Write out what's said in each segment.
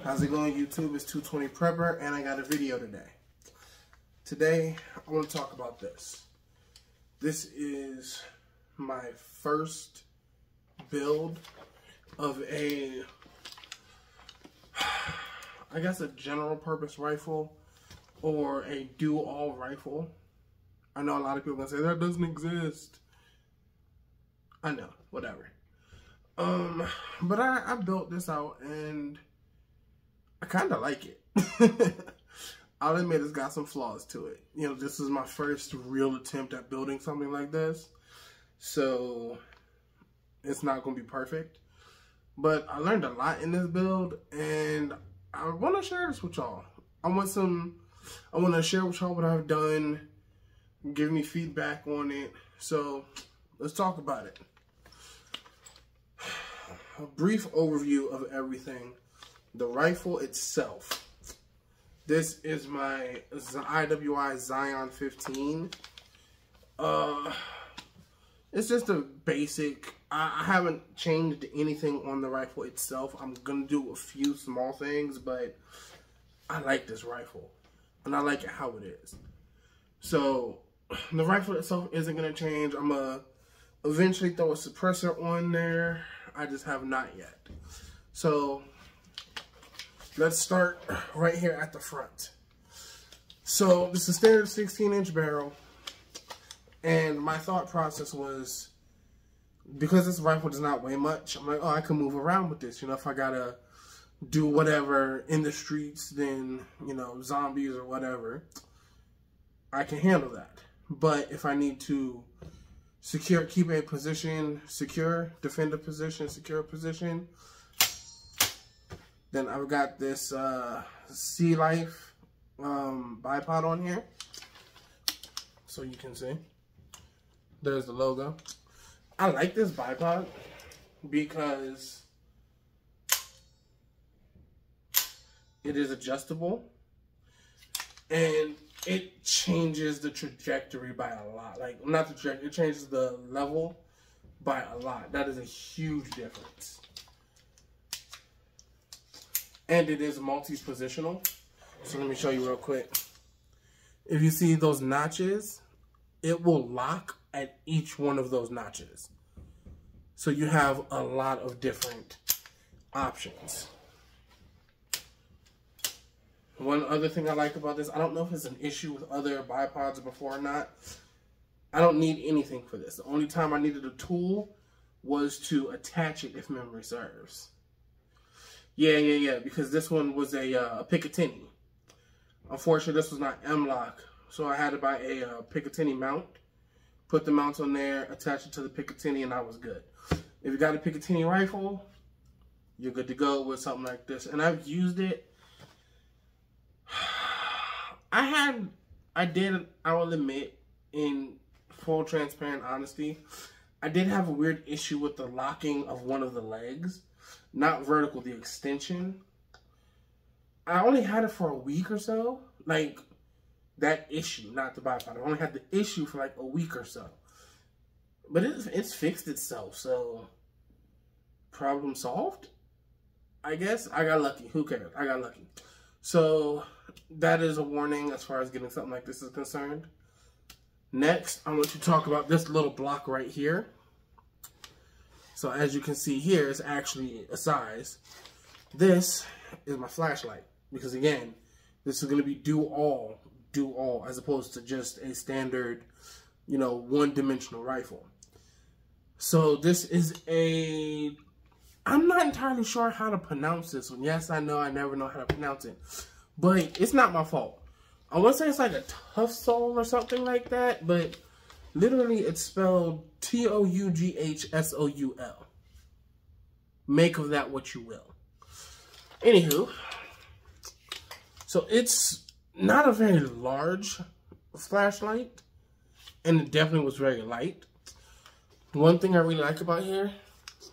How's it going, YouTube? It's 220 Prepper, and I got a video today. Today, I want to talk about this. This is my first build of a, I guess, a general purpose rifle or a do-all rifle. I know a lot of people are going to say, that doesn't exist. I know, whatever. But I built this out, and I kind of like it. I'll admit it's got some flaws to it. You know, this is my first real attempt at building something like this. So, it's not going to be perfect. But I learned a lot in this build, and I want to share this with y'all. I want to share with y'all what I've done, give me feedback on it. So, let's talk about it. A brief overview of everything. The rifle itself. This is my IWI Zion 15. It's just a basic. I haven't changed anything on the rifle itself. I'm gonna do a few small things, but I like this rifle, and I like it how it is. So the rifle itself isn't gonna change. I'm gonna eventually throw a suppressor on there. I just have not yet. So let's start right here at the front. So this is a standard 16-inch barrel, and my thought process was, because this rifle does not weigh much, I'm like, oh, I can move around with this. You know, if I gotta do whatever in the streets, then, you know, zombies or whatever, I can handle that. But if I need to keep a position secure, defend a position, secure a position, then I've got this Sea Life bipod on here. So you can see. There's the logo. I like this bipod because it is adjustable and it changes the trajectory by a lot. Like, not the trajectory, it changes the level by a lot. That is a huge difference. And it is multi-positional. So let me show you real quick. If you see those notches, it will lock at each one of those notches. So you have a lot of different options. One other thing I like about this, I don't know if it's an issue with other bipods before or not. I don't need anything for this. The only time I needed a tool was to attach it if memory serves. Yeah, because this one was a Picatinny. Unfortunately, this was not M-LOK, so I had to buy a Picatinny mount, put the mount on there, attach it to the Picatinny, and I was good. If you got a Picatinny rifle, you're good to go with something like this. And I've used it. I will admit, in full transparent honesty, I did have a weird issue with the locking of one of the legs. Not vertical, the extension. I only had it for a week or so. Like, that issue, not the bipod. I only had the issue for like a week or so. But it's fixed itself, so problem solved? I guess. I got lucky. Who cares? I got lucky. So that is a warning as far as getting something like this is concerned. Next, I want to talk about this little block right here. So as you can see here, it's actually a size. This is my flashlight, because again, this is going to be do all, as opposed to just a standard, you know, one-dimensional rifle. So this is I'm not entirely sure how to pronounce this one. Yes, I know I never know how to pronounce it, but it's not my fault. I want to say it's like a Toughsoul or something like that, but literally it's spelled Toughsoul. Make of that what you will. Anywho, so it's not a very large flashlight, and it definitely was very light. One thing I really like about here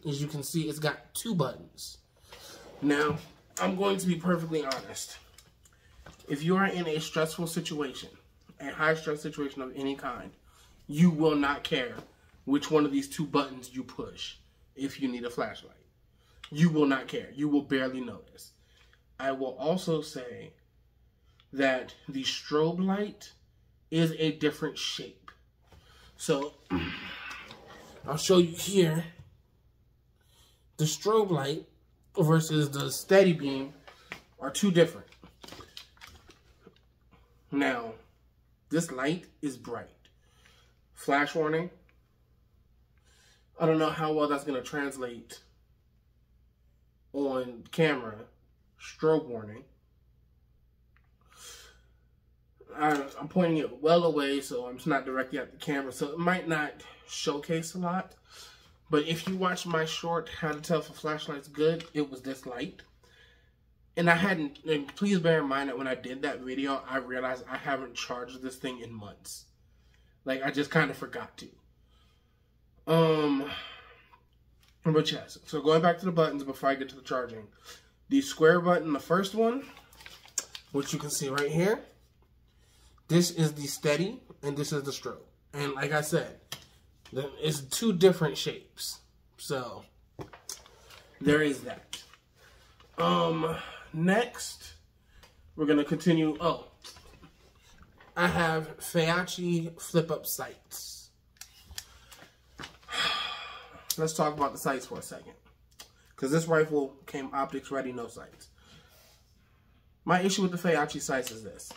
is you can see it's got two buttons. Now, I'm going to be perfectly honest. If you are in a stressful situation, a high stress situation of any kind, you will not care which one of these two buttons you push if you need a flashlight. You will not care. You will barely notice. I will also say that the strobe light is a different shape. So I'll show you here. The strobe light versus the steady beam are two different. Now, this light is bright. Flash warning. I don't know how well that's going to translate on camera. Strobe warning. I'm pointing it well away, so I'm just not directly at the camera, so it might not showcase a lot. But if you watch my short, How to Tell if a Flashlight's Good, it was this light. And and please bear in mind that when I did that video, I realized I haven't charged this thing in months. Like, I just kind of forgot to. But yes, so going back to the buttons before I get to the charging. The square button, the first one, which you can see right here. This is the steady, and this is the strobe. And like I said, it's two different shapes. So, there is that. Next, we're going to continue. Oh, I have Feyachi flip-up sights. Let's talk about the sights for a second. Because this rifle came optics ready, no sights. My issue with the Feyachi sights is this.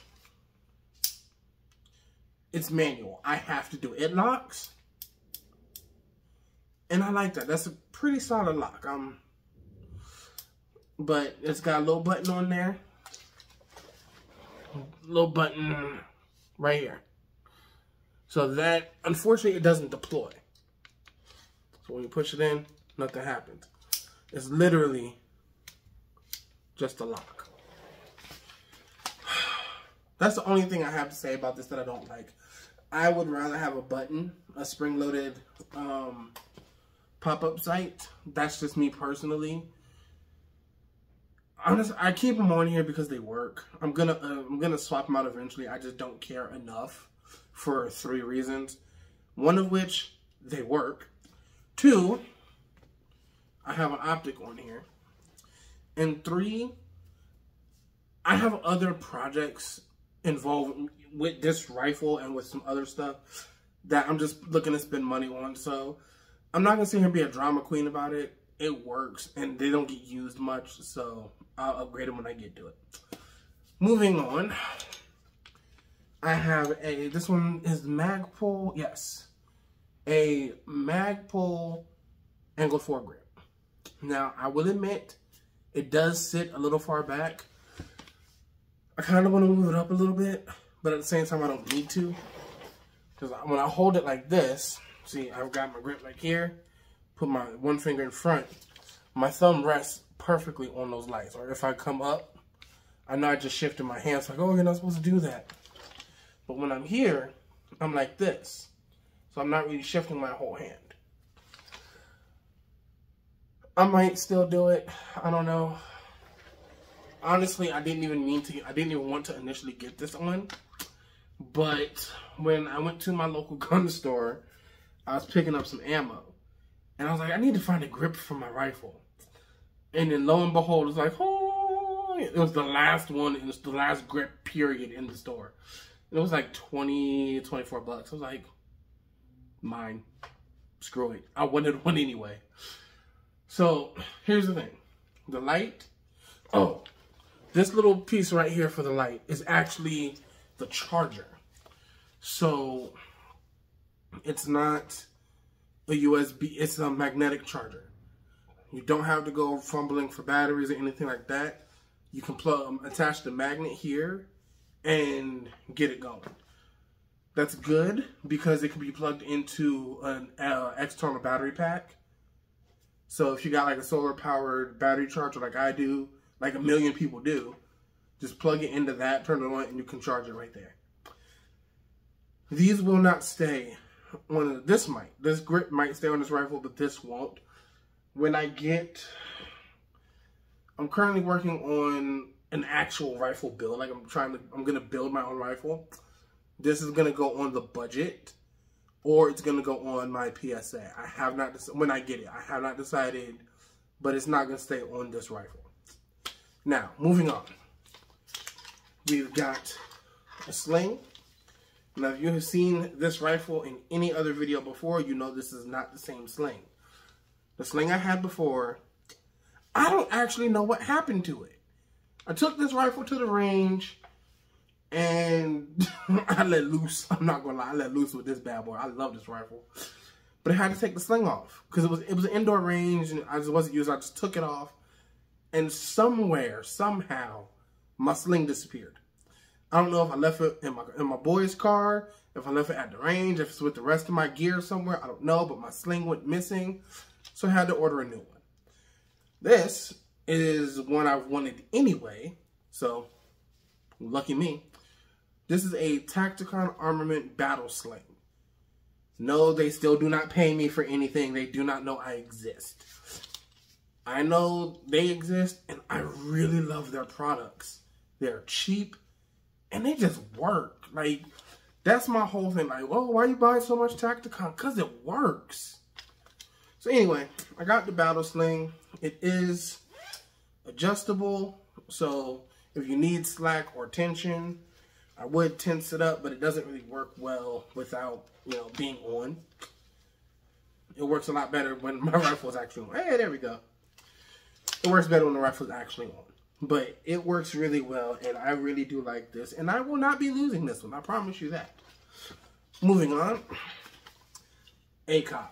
It's manual. I have to do it. It locks. And I like that. That's a pretty solid lock. But it's got a little button on there. Little button right here. So that, unfortunately, it doesn't deploy. So when you push it in, nothing happens. It's literally just a lock. That's the only thing I have to say about this that I don't like. I would rather have a button, a spring-loaded pop-up sight. That's just me personally. Honestly, I keep them on here because they work. I'm gonna swap them out eventually. I just don't care enough for 3 reasons. One of which, they work. 2, I have an optic on here. And 3, I have other projects involved with this rifle and with some other stuff that I'm just looking to spend money on. So I'm not gonna sit here and be a drama queen about it. It works and they don't get used much, so I'll upgrade them when I get to it. Moving on, I have this one is Magpul, yes, a Magpul angle foregrip. Now, I will admit, it does sit a little far back. I kind of want to move it up a little bit, but at the same time, I don't need to. Because when I hold it like this, see, I've got my grip like here, put my one finger in front, my thumb rests perfectly on those lights. Or if I come up, I know I just shifted my hands, like, oh, you're not supposed to do that. But when I'm here, I'm like this. So I'm not really shifting my whole hand. I might still do it. I don't know. Honestly, I didn't even want to initially get this on. But when I went to my local gun store, I was picking up some ammo. And I was like, I need to find a grip for my rifle. And then lo and behold, it's like, oh, it was the last one. It was the last grip period in the store. And it was like 20, 24 bucks. I was like, mine. Screw it. I wanted one anyway. So here's the thing. The light. Oh, this little piece right here for the light is actually the charger. So it's not a USB, it's a magnetic charger. You don't have to go fumbling for batteries or anything like that. You can attach the magnet here and get it going. That's good because it can be plugged into an external battery pack. So if you got like a solar powered battery charger like I do, like a million people do, just plug it into that, turn it on, and you can charge it right there. These will not stay on this might. This grip might stay on this rifle, but this won't. When I'm currently working on an actual rifle build. Like I'm gonna build my own rifle. This is gonna go on the budget, or it's gonna go on my PSA. I have not when I get it. I have not decided, but it's not gonna stay on this rifle. Now, moving on. We've got a sling. Now, if you have seen this rifle in any other video before, you know this is not the same sling. The sling I had before, I don't actually know what happened to it. I took this rifle to the range, and I let loose. I'm not gonna lie, I let loose with this bad boy. I love this rifle. But I had to take the sling off, because it was an indoor range, and I just wasn't using it. I just took it off, and somehow, my sling disappeared. I don't know if I left it in my boy's car, if I left it at the range, if it's with the rest of my gear somewhere, I don't know, but my sling went missing, so I had to order a new one. This is one I've wanted anyway, so lucky me. This is a Tacticon Armament Battle Sling. No, they still do not pay me for anything. They do not know I exist. I know they exist, and I really love their products. They're cheap, and they just work. Like, that's my whole thing. Like, oh, why are you buying so much Tacticon? Because it works. So anyway, I got the Battle Sling. It is adjustable, so if you need slack or tension, I would tense it up, but it doesn't really work well without, you know, being on. It works a lot better when my rifle is actually on. Hey, there we go. It works better when the rifle is actually on. But it works really well, and I really do like this. And I will not be losing this one. I promise you that. Moving on. ACOG.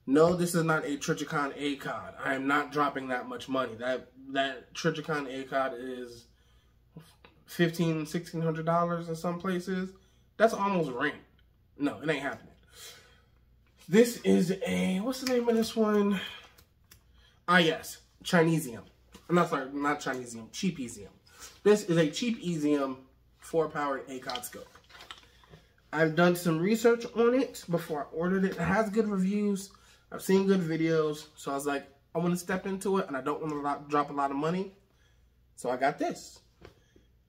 No, this is not a Trijicon ACOG. I am not dropping that much money. That Trijicon ACOG is $1,500, $1,600 in some places. That's almost rent. No, it ain't happening. This is a, what's the name of this one? Ah, yes, Chinesium. I'm not sorry, not Chinesium, Cheapesium. This is a Cheapesium 4-powered ACOG scope. I've done some research on it before I ordered it. It has good reviews. I've seen good videos. So I was like, I want to step into it, and I don't want to drop a lot of money. So I got this.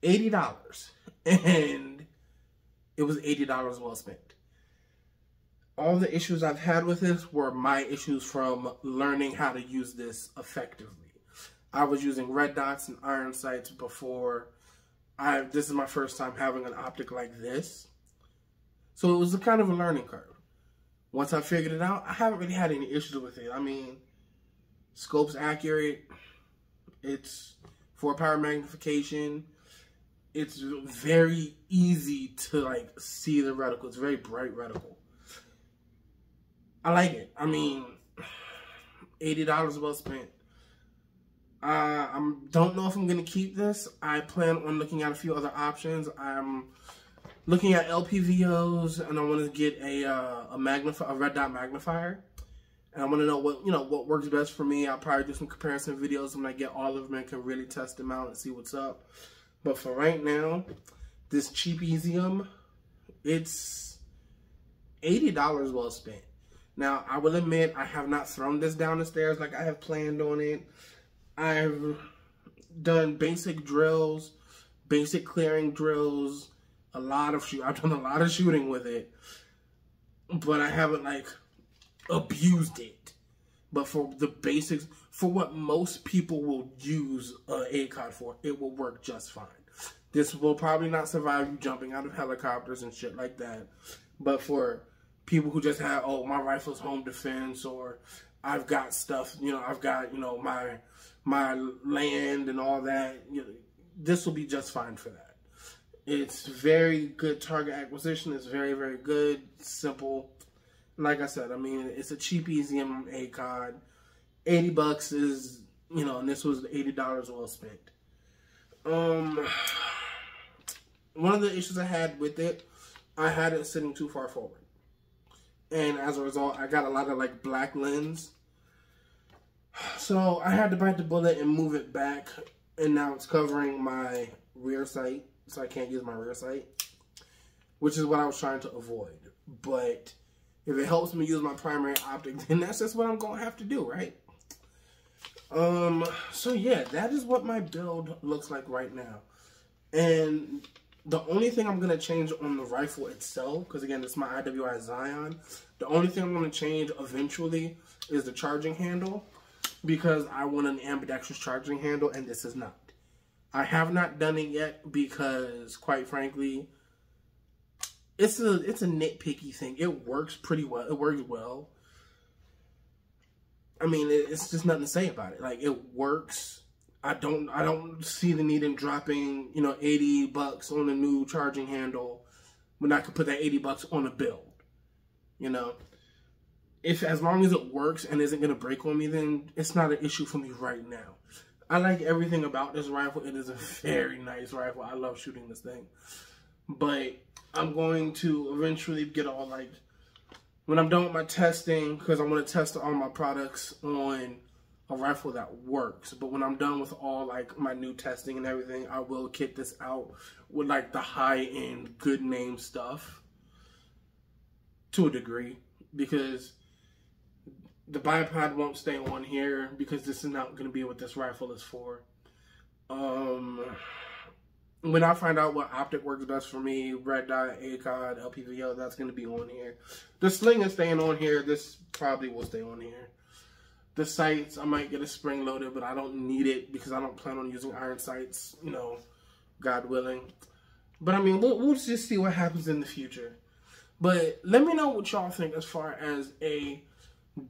$80. And it was $80 well spent. All the issues I've had with this were my issues from learning how to use this effectively. I was using red dots and iron sights before. This is my first time having an optic like this. So it was a kind of a learning curve. Once I figured it out, I haven't really had any issues with it. I mean, scope's accurate. It's 4-power magnification. It's very easy to like see the reticle. It's very bright reticle. I like it. I mean, $80 well spent. I don't know if I'm going to keep this. I plan on looking at a few other options. I'm looking at LPVOs, and I want to get a red dot magnifier. And I want to know what works best for me. I'll probably do some comparison videos when I get all of them and can really test them out and see what's up. But for right now, this Cheapesium, it's $80 well spent. Now, I will admit, I have not thrown this down the stairs like I have planned on it. I've done basic drills, basic clearing drills, I've done a lot of shooting with it, but I haven't like abused it. But for the basics, for what most people will use ACOG for, it will work just fine. This will probably not survive you jumping out of helicopters and shit like that. But for people who just have, oh, my rifle's home defense, or I've got stuff, I've got, my land and all that, this will be just fine for that. It's very good target acquisition. It's very, very good, simple. Like I said, I mean, it's a Cheapesium ACOG. $80 is, and this was $80 well spent. One of the issues I had with it, I had it sitting too far forward. And as a result, I got a lot of like black lens. So I had to bite the bullet and move it back. And now it's covering my rear sight. So I can't use my rear sight. Which is what I was trying to avoid. But if it helps me use my primary optic, then that's just what I'm going to have to do, right? So yeah, that is what my build looks like right now. And the only thing I'm going to change on the rifle itself, because again, it's my IWI Zion, the only thing I'm going to change eventually is the charging handle. because I want an ambidextrous charging handle, and this is not. I have not done it yet because, quite frankly, it's a nitpicky thing. It works pretty well. It works well. I mean, it's just nothing to say about it. Like, it works. I don't see the need in dropping, you know, $80 on a new charging handle when I could put that $80 on a build. You know, as long as it works and isn't gonna break on me, then it's not an issue for me right now. I like everything about this rifle. It is a very nice rifle. I love shooting this thing. But I'm going to eventually get all, like, when I'm done with my testing, because I want to test all my products on a rifle that works. But when I'm done with all, like, my new testing and everything, I will kit this out with, like, the high-end, good name stuff to a degree, because the bipod won't stay on here, because this is not going to be what this rifle is for. When I find out what optic works best for me, red dot, ACOG, LPVO, that's going to be on here. The sling is staying on here. This probably will stay on here. The sights, I might get a spring loaded, but I don't need it because I don't plan on using iron sights, you know, God willing. But I mean, we'll just see what happens in the future. But let me know what y'all think as far as a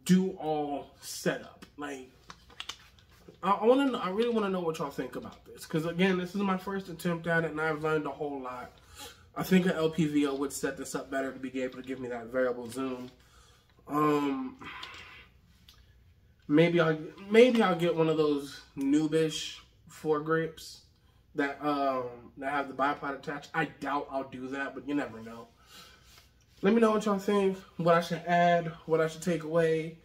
do-all setup. Like, I really want to know what y'all think about this, because again, this is my first attempt at it, and I've learned a whole lot. I think an LPVO would set this up better to be able to give me that variable zoom. Maybe I'll get one of those noobish foregrips that have the bipod attached. I doubt I'll do that, but you never know. Let me know what y'all think, what I should add, what I should take away.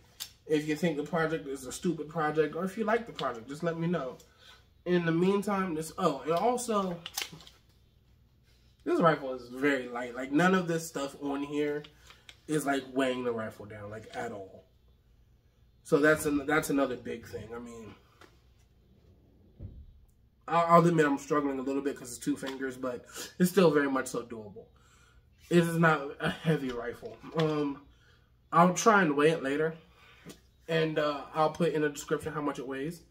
If you think the project is a stupid project, or if you like the project, just let me know. In the meantime, and also, this rifle is very light. Like, none of this stuff on here is, like, weighing the rifle down, like, at all. So that's another big thing. I mean, I'll admit I'm struggling a little bit because it's 2 fingers, but it's still very much so doable. It is not a heavy rifle. I'll try and weigh it later. And I'll put in the description how much it weighs.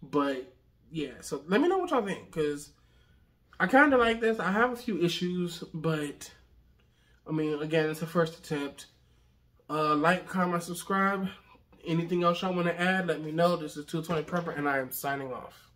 But, yeah. So, let me know what y'all think. Because I kind of like this. I have a few issues. But, I mean, again, it's a first attempt. Like, comment, subscribe. Anything else y'all want to add, let me know. This is 220 Prepper, and I am signing off.